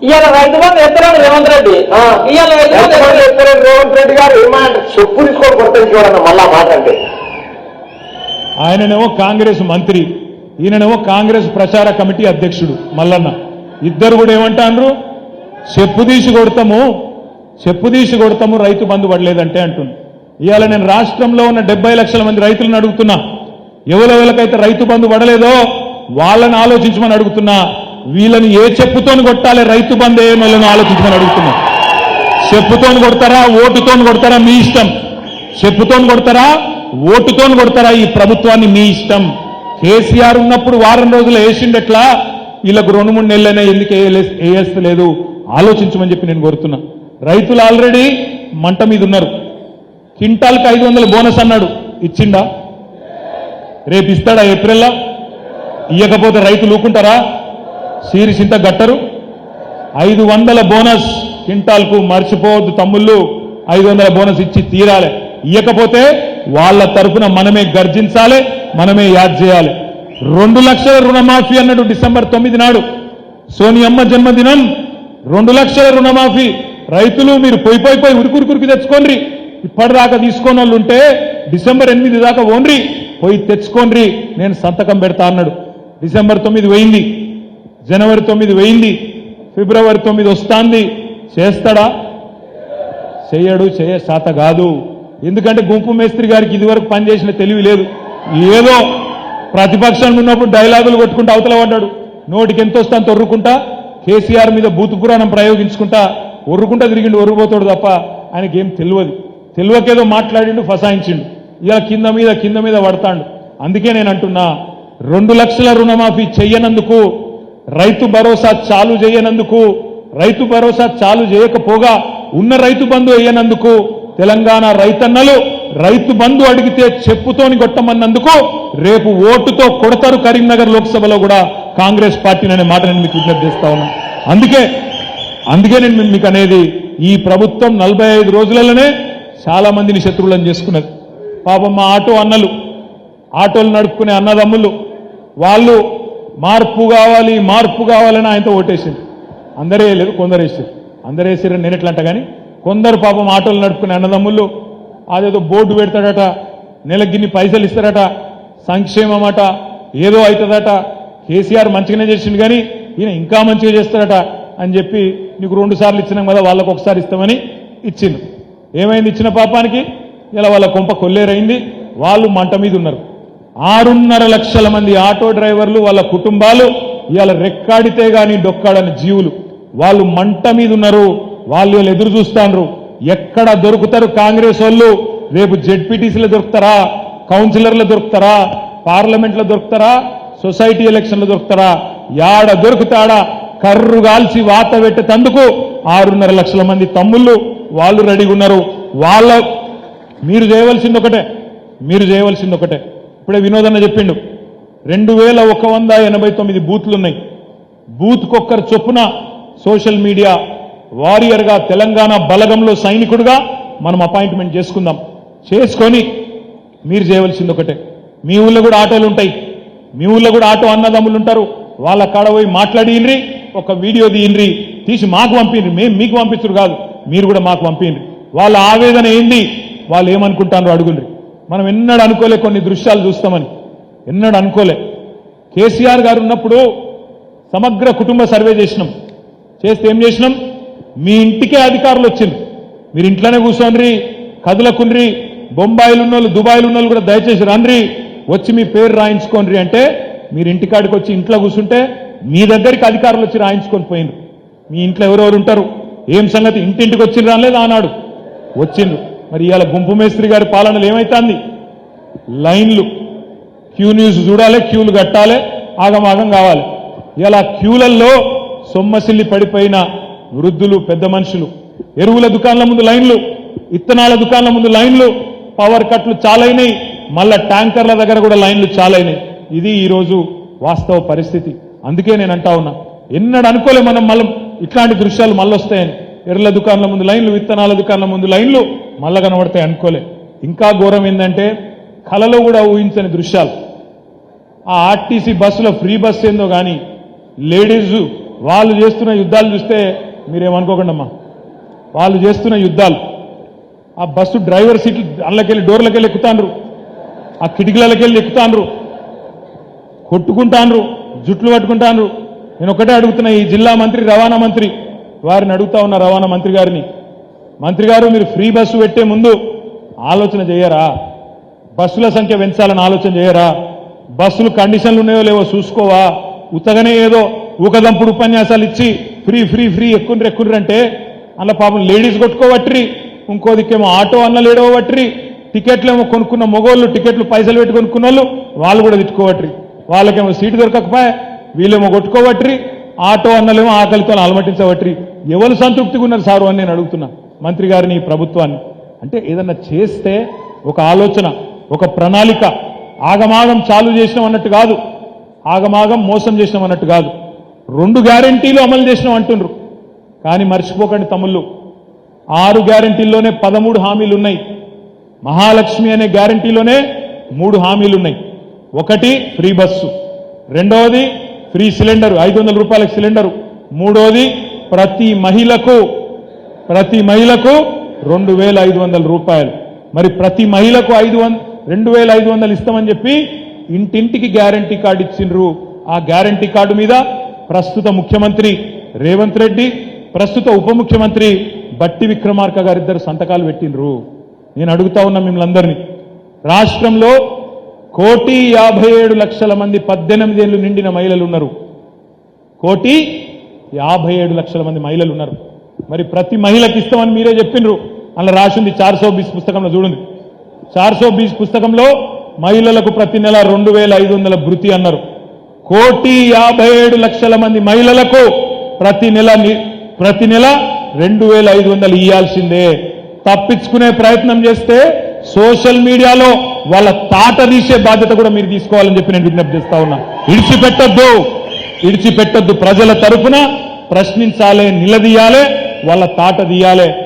ఇవాళ రైతు బంధు ఎత్తలేడు రేవంత్ రెడ్డి. ఇవాళ రేవంత్ రెడ్డి గారు ఏమంటే చెప్పు తీసుకొని కొడుతుంది చూడన్న మళ్ళా మాట అంటే. ఆయననేమో కాంగ్రెస్ మంత్రి, ఈయననేమో కాంగ్రెస్ ప్రచార కమిటీ అధ్యక్షుడు మల్లన్న. ఇద్దరు కూడా ఏమంటారు, చెప్పు తీసి కొడతాము రైతు బంధు పడలేదంటే అంటుంది. ఇవాళ నేను రాష్ట్రంలో ఉన్న 70 లక్షల మంది రైతులను అడుగుతున్నా, ఎవరెవరికైతే రైతు బంధు పడలేదో వాళ్ళని ఆలోచించమని అడుగుతున్నా. వీళ్ళని ఏ చెప్పుతోని కొట్టాలి రైతు బంధు ఏమని ఆలోచించమని అడుగుతున్నా. చెప్పుతోని కొడతారా, ఓటుతోని కొడతారా మీ ఇష్టం. చెప్పుతోని కొడతారా, ఓటుతోని కొడతారా ఈ ప్రభుత్వాన్ని మీ ఇష్టం. కేసీఆర్ ఉన్నప్పుడు వారం రోజులు వేసిండెట్లా, వీళ్ళకు 2-3 నెలలైనా ఎందుకు వేయలేదు ఆలోచించమని చెప్పి నేను కోరుతున్నా. రైతులు ఆల్రెడీ మంట మీద ఉన్నారు. క్వింటాల్కి 500 బోనస్ అన్నాడు, ఇచ్చిండా? రేపు ఇస్తాడా ఏప్రిల్లో? ఇయ్యకపోతే రైతులు ఊకుంటారా? సీరిసింత గట్టరు. 500 బోనస్ క్వింటాల్కు, మర్చిపోవద్దు తమ్ముళ్ళు, 500 బోనస్ ఇచ్చి తీరాలి. ఇయ్యకపోతే వాళ్ళ తరఫున మనమే గర్జించాలి, మనమే యాద్ చేయాలి. 2 లక్షల రుణమాఫీ అన్నాడు డిసెంబర్ 9 నాడు, సోనియమ్మ జన్మదినం. 2 లక్షల రుణమాఫీ. రైతులు మీరు పోయి ఉరికి తెచ్చుకోండి. ఇప్పటిదాకా తీసుకోని వాళ్ళు ఉంటే డిసెంబర్ 8 దాకా ఓన్రి పోయి తెచ్చుకోండి, నేను సంతకం పెడతా అన్నాడు. డిసెంబర్ 9 పోయింది, జనవరి 9 పోయింది, ఫిబ్రవరి 9 వస్తాంది. చేస్తాడా? చెయ్యడు, శాత కాదు. ఎందుకంటే గుంపు మేస్త్రి గారికి ఇదివరకు పనిచేసిన తెలివి లేదు. ఏదో ప్రతిపక్షంలో ఉన్నప్పుడు డైలాగులు కొట్టుకుంటూ అవతల పడ్డాడు. నోటికి ఎంత వస్తా అంత ఒర్రుకుంటా, కేసీఆర్ మీద బూతు పురాణం ప్రయోగించుకుంటా ఒర్రుకుంటా తిరిగిండు, ఒర్రుపోతాడు తప్ప ఆయనకేం తెలియకేదో మాట్లాడిండు, ఫసాయించిండు. ఇలా కింద మీద పడతాడు. అందుకే నేను అంటున్నా, 2 లక్షల రుణమాఫీ చెయ్యనందుకు, రైతు భరోసా చాలు చేయనందుకు, రైతు భరోసా చాలు చేయకపోగా ఉన్న రైతు బంధు వేయనందుకు, తెలంగాణ రైతన్నలు రైతు బంధు అడిగితే చెప్పుతోని కొట్టమన్నందుకు రేపు ఓటుతో కొడతారు కరీంనగర్ లోక్సభలో కూడా కాంగ్రెస్ పార్టీని అనే మాట నేను మీకు విజ్ఞప్తి చేస్తా ఉన్నా. అందుకే నేను మీకు అనేది, ఈ ప్రభుత్వం 45 రోజులలోనే చాలా మందిని శత్రువులను చేసుకున్నది. పాపం మా ఆటోలు నడుపుకునే అన్నదమ్ములు వాళ్ళు మార్పు కావాలని ఆయనతో ఓటేసింది. అందరే లేదు, కొందరు వేసారు. అందరూ వేసారని నేను ఎట్లా అంట, కానీ కొందరు పాపం ఆటోలు నడుపుకునే అన్నదమ్ములు అదేదో బోర్డు పెడతాడట, నెలకి గిన్ని పైసలు ఇస్తారట, సంక్షేమం అట, ఏదో అవుతుందట, కేసీఆర్ మంచిగానే చేసిండు కానీ ఈయన ఇంకా మంచిగా చేస్తాడట అని చెప్పి నీకు 2 సార్లు ఇచ్చినాం కదా, వాళ్ళకు ఒకసారి ఇస్తామని ఇచ్చిండు. ఏమైంది ఇచ్చిన పాపానికి? ఇలా వాళ్ళ కొంప కొల్లేరైంది. వాళ్ళు మంట మీద ఉన్నారు. 6.5 లక్షల మంది ఆటో డ్రైవర్లు, వాళ్ళ కుటుంబాలు ఇవాళ రెక్కాడితే గాని డొక్కాడని జీవులు, వాళ్ళు మంట మీద ఉన్నారు. వాళ్ళు ఎదురు చూస్తాండ్రు, ఎక్కడ దొరుకుతారు కాంగ్రెస్ వాళ్ళు? రేపు జెడ్పీటీసీలో దొరుకుతారా, కౌన్సిలర్లు దొరుకుతారా, పార్లమెంట్లో దొరుకుతారా, సొసైటీ ఎలక్షన్లో దొరుకుతారా? యాడ దొరుకుతాడా కర్రు గాల్చి వాత పెట్టేందుకు 6.5 లక్షల మంది తమ్ముళ్ళు వాళ్ళు రెడీగా ఉన్నారు. మీరు చేయవలసింది ఒకటే. ఇప్పుడే వినోదన్న చెప్పిండు, 2189 బూత్లున్నాయి. బూత్కొక్కరు చొప్పున సోషల్ మీడియా వారియర్గా, తెలంగాణ బలగంలో సైనికుడుగా మనం అపాయింట్మెంట్ చేసుకొని మీరు చేయవలసింది ఒకటే. మీ ఊళ్ళో కూడా ఆటోలు ఉంటాయి, మీ ఊళ్ళో కూడా ఆటో అన్నదమ్ములు ఉంటారు. వాళ్ళ కాడ పోయి మాట్లాడినరి, ఒక వీడియో తీయండి, తీసి మాకు పంపిండ్రి. మేము మీకు పంపించరు కాదు, మీరు కూడా మాకు పంపిండ్రి. వాళ్ళ ఆవేదన ఏంది, వాళ్ళు ఏమనుకుంటారో అడుగుండ్రి. మనం ఎన్నడూ అనుకోలే కొన్ని దృశ్యాలు చూస్తామని, ఎన్నడూ అనుకోలే. కేసీఆర్ గారు ఉన్నప్పుడు సమగ్ర కుటుంబ సర్వే చేస్తే ఏం చేసినాం? మీ ఇంటికే అధికారులు వచ్చిండ్రు, మీరు ఇంట్లోనే కూర్చోండ్రి, కదులకుండ్రి, బొంబాయిలు ఉన్నోళ్ళు, దుబాయ్లు ఉన్నోళ్ళు కూడా దయచేసి రండ్రి, వచ్చి మీ పేరు రాయించుకోండి అంటే మీరు ఇంటికాడికి వచ్చి ఇంట్లో కూర్చుంటే మీ దగ్గరికి అధికారులు వచ్చి రాయించుకొని పోయిండ్రు. మీ ఇంట్లో ఎవరెవరు ఉంటారు, ఏం సంగతి, ఇంటింటికి వచ్చిండ్రు అనలేదు ఆనాడు, వచ్చిండ్రు. మరి ఇవాళ గుంపు మేస్త్రి గారి పాలనలు ఏమైతుంది? లైన్లు, క్యూ న్యూస్ చూడాలి, క్యూలు కట్టాలి, ఆగమాగం కావాలి. ఇలా క్యూలల్లో సొమ్మసిల్లి పడిపోయిన వృద్ధులు, పెద్ద మనుషులు, ఎరువుల దుకాణాల ముందు లైన్లు, ఇత్తనాల దుకాణాల ముందు లైన్లు, పవర్ కట్లు చాలైనాయి, మళ్ళా ట్యాంకర్ల దగ్గర కూడా లైన్లు చాలైనాయి. ఇది ఈరోజు వాస్తవ పరిస్థితి. అందుకే నేను అంటా ఉన్నా, ఎన్నడూ అనుకోలే మనం మళ్ళీ ఇట్లాంటి దృశ్యాలు మళ్ళీ వస్తాయని. ఎరువుల దుకాణాల ముందు లైన్లు, విత్తనాల దుకాణాల ముందు లైన్లు మళ్ళా కనబడతాయి అనుకోలే. ఇంకా ఘోరం ఏంటంటే కలలో కూడా ఊహించని దృశ్యాలు. ఆ ఆర్టీసీ బస్సులో ఫ్రీ బస్ ఏందో కానీ లేడీస్ వాళ్ళు చేస్తున్న యుద్ధాలు చూస్తే మీరేమనుకోకండి అమ్మా, వాళ్ళు చేస్తున్న యుద్ధాలు ఆ బస్సు డ్రైవర్ సీట్లు అల్లకెళ్ళి డోర్లకెళ్ళి ఎక్కుతాండ్రు, ఆ కిటికీలకెళ్ళి ఎక్కుతాండ్రు, కొట్టుకుంటాండ్రు, జుట్లు పట్టుకుంటాండ్రు. నేను ఒకటే అడుగుతున్నా, ఈ జిల్లా మంత్రి రవాణా మంత్రి వారిని అడుగుతా ఉన్న రవాణా మంత్రి గారిని, మంత్రి గారు మీరు ఫ్రీ బస్సు పెట్టే ముందు ఆలోచన చేయరా? బస్సుల సంఖ్య పెంచాలని ఆలోచన చేయరా? బస్సులు కండిషన్లు ఉన్నాయో లేవో చూసుకోవా? ఉత్తగానే ఏదో ఊకదంపుడు ఉపన్యాసాలు ఇచ్చి ఫ్రీ ఫ్రీ ఫ్రీ ఎక్కుండ్రి అంటే అలా పాపం లేడీస్ కొట్టుకోవట్రి, ఇంకో దిక్కేమో ఆటో అన్న లేడవట్రి, టికెట్లు ఏమో కొనుక్కున్న మొగోళ్ళు టికెట్లు పైసలు పెట్టి కొనుక్కున్న వాళ్ళు కూడా తిట్టుకోవట్రి, వాళ్ళకేమో సీటు దొరకకపోయా వీళ్ళేమో కొట్టుకోవట్రి, ఆటో అన్నలేమో ఆకలితో అలమటించవట్రి. ఎవరు సంతృప్తిగా ఉన్నారు సారు అని నేను అడుగుతున్నా మంత్రి గారిని, ఈ ప్రభుత్వాన్ని. అంటే ఏదన్నా చేస్తే ఒక ఆలోచన, ఒక ప్రణాళిక, ఆగమాగం చాలు చేసినాం అన్నట్టు కాదు, ఆగమాగం మోసం చేసినాం అన్నట్టు కాదు. 2 గ్యారెంటీలు అమలు చేసినాం అంటుండ్రు. కానీ మర్చిపోకండి తమ్ముళ్ళు, 6 గ్యారెంటీల్లోనే 13 హామీలు ఉన్నాయి. మహాలక్ష్మి అనే గ్యారెంటీలోనే 3 హామీలు ఉన్నాయి. ఒకటి ఫ్రీ బస్సు, రెండవది ఫ్రీ సిలిండర్ 500 రూపాయలకు సిలిండరు, మూడోది ప్రతి మహిళకు 2500 రూపాయలు. మరి ప్రతి మహిళకు 2500 ఇస్తామని చెప్పి ఇంటింటికి గ్యారంటీ కార్డు ఇచ్చిండ్రు. ఆ గ్యారంటీ కార్డు మీద ప్రస్తుత ముఖ్యమంత్రి రేవంత్ రెడ్డి, ప్రస్తుత ఉప ముఖ్యమంత్రి బట్టి విక్రమార్క గారిద్దరు సంతకాలు పెట్టిండ్రు. నేను అడుగుతా ఉన్నా మిమ్మల్ని, రాష్ట్రంలో 1,57,00,000 మంది 18 ఏళ్లు నిండిన మహిళలు ఉన్నారు. 1,57,00,000 మంది మహిళలు ఉన్నారు. మరి ప్రతి మహిళకి ఇస్తామని మీరే చెప్పిండ్రు. అలా రాసింది 420 పుస్తకంలో చూడండి. 420 పుస్తకంలో మహిళలకు ప్రతి నెల 2,500 భృతి అన్నారు. 1,57,00,000 మంది మహిళలకు ప్రతి నెల 2,500 ఇయ్యాల్సిందే. తప్పించుకునే ప్రయత్నం చేస్తే సోషల్ మీడియాలో వాళ్ళ తాట తీసే బాధ్యత కూడా మీరు తీసుకోవాలని చెప్పి నేను విజ్ఞప్తి చేస్తా ఉన్నా. ఇడిచిపెట్టొద్దు. ప్రజల తరఫున ప్రశ్నించాలి, నిలదీయాలి, వాళ్ళ తాట తీయాలి.